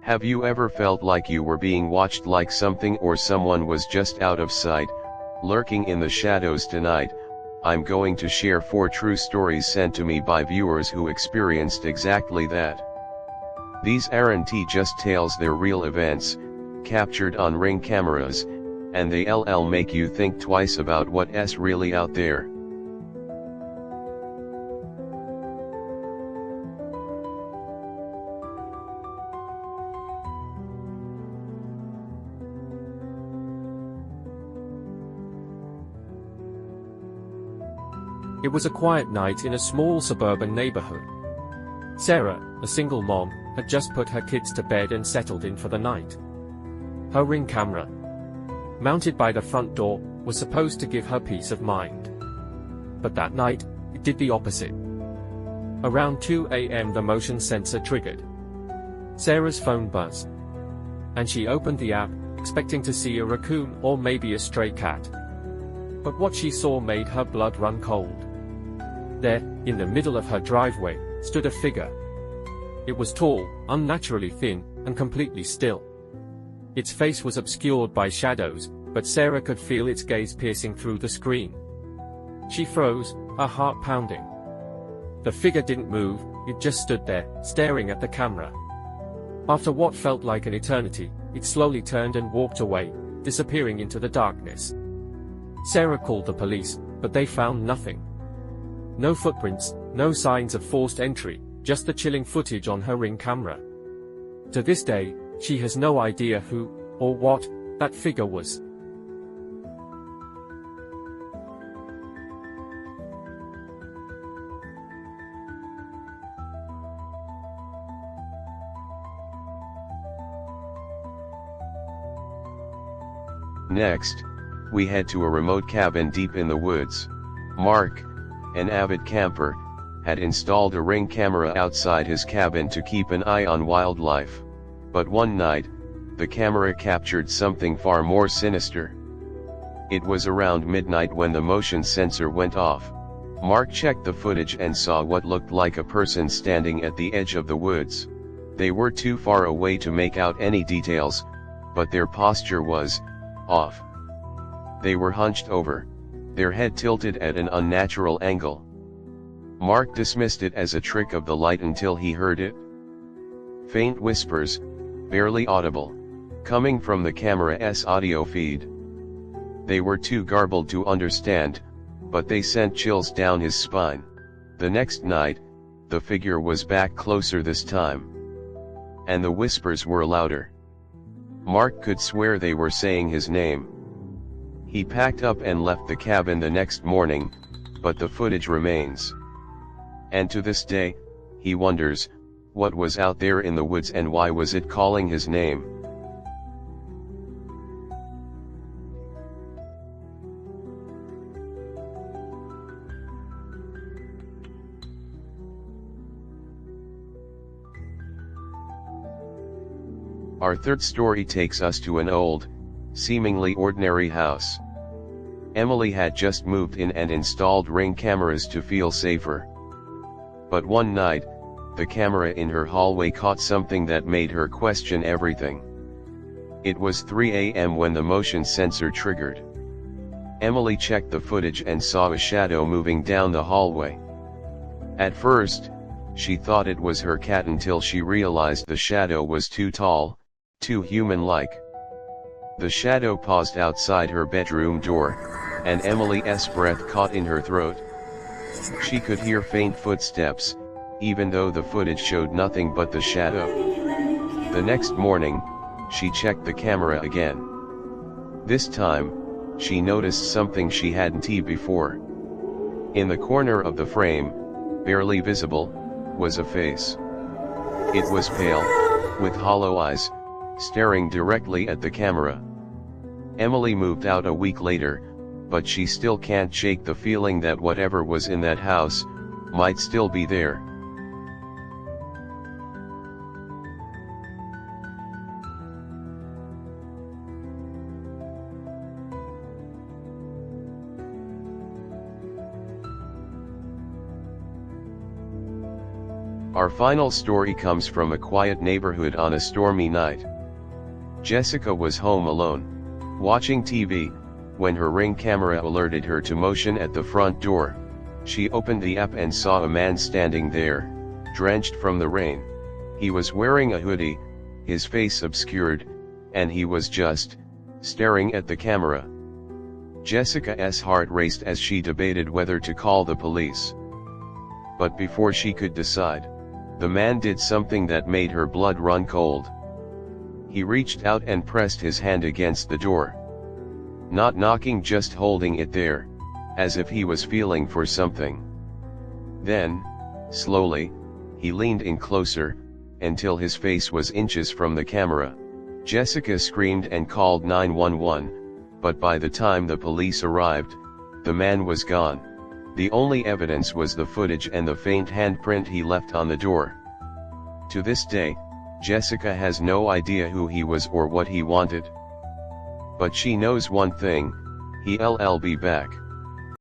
Have you ever felt like you were being watched, like something or someone was just out of sight, lurking in the shadows? Tonight, I'm going to share 4 true stories sent to me by viewers who experienced exactly that. These aren't just tales, they're real events, captured on Ring cameras, and they'll make you think twice about what's really out there. It was a quiet night in a small suburban neighborhood. Sarah, a single mom, had just put her kids to bed and settled in for the night. Her Ring camera, mounted by the front door, was supposed to give her peace of mind. But that night, it did the opposite. Around 2 a.m. the motion sensor triggered. Sarah's phone buzzed, and she opened the app, expecting to see a raccoon or maybe a stray cat. But what she saw made her blood run cold. There, in the middle of her driveway, stood a figure. It was tall, unnaturally thin, and completely still. Its face was obscured by shadows, but Sarah could feel its gaze piercing through the screen. She froze, her heart pounding. The figure didn't move, it just stood there, staring at the camera. After what felt like an eternity, it slowly turned and walked away, disappearing into the darkness. Sarah called the police, but they found nothing. No footprints, no signs of forced entry, just the chilling footage on her Ring camera. To this day, she has no idea who, or what, that figure was. Next, we head to a remote cabin deep in the woods. Mark, an avid camper, had installed a Ring camera outside his cabin to keep an eye on wildlife. But one night, the camera captured something far more sinister. It was around midnight when the motion sensor went off. Mark checked the footage and saw what looked like a person standing at the edge of the woods. They were too far away to make out any details, but their posture was off. They were hunched over, their head tilted at an unnatural angle. Mark dismissed it as a trick of the light until he heard it. Faint whispers, barely audible, coming from the camera's audio feed. They were too garbled to understand, but they sent chills down his spine. The next night, the figure was back, closer this time. And the whispers were louder. Mark could swear they were saying his name. He packed up and left the cabin the next morning, but the footage remains. And to this day, he wonders, what was out there in the woods and why was it calling his name? Our third story takes us to an old, seemingly ordinary house. Emily had just moved in and installed Ring cameras to feel safer. But one night, the camera in her hallway caught something that made her question everything. It was 3 a.m. when the motion sensor triggered. Emily checked the footage and saw a shadow moving down the hallway. At first, she thought it was her cat until she realized the shadow was too tall, too human-like. The shadow paused outside her bedroom door, and Emily's breath caught in her throat. She could hear faint footsteps, even though the footage showed nothing but the shadow. The next morning, she checked the camera again. This time, she noticed something she hadn't seen before. In the corner of the frame, barely visible, was a face. It was pale, with hollow eyes, staring directly at the camera. Emily moved out a week later, but she still can't shake the feeling that whatever was in that house might still be there. Our final story comes from a quiet neighborhood on a stormy night. Jessica was home alone, watching TV, when her Ring camera alerted her to motion at the front door. She opened the app and saw a man standing there, drenched from the rain. He was wearing a hoodie, his face obscured, and he was just staring at the camera. Jessica's heart raced as she debated whether to call the police. But before she could decide, the man did something that made her blood run cold. He reached out and pressed his hand against the door. Not knocking, just holding it there, as if he was feeling for something. Then, slowly, he leaned in closer, until his face was inches from the camera. Jessica screamed and called 911, but by the time the police arrived, the man was gone. The only evidence was the footage and the faint handprint he left on the door. To this day, Jessica has no idea who he was or what he wanted. But she knows one thing: he'll be back.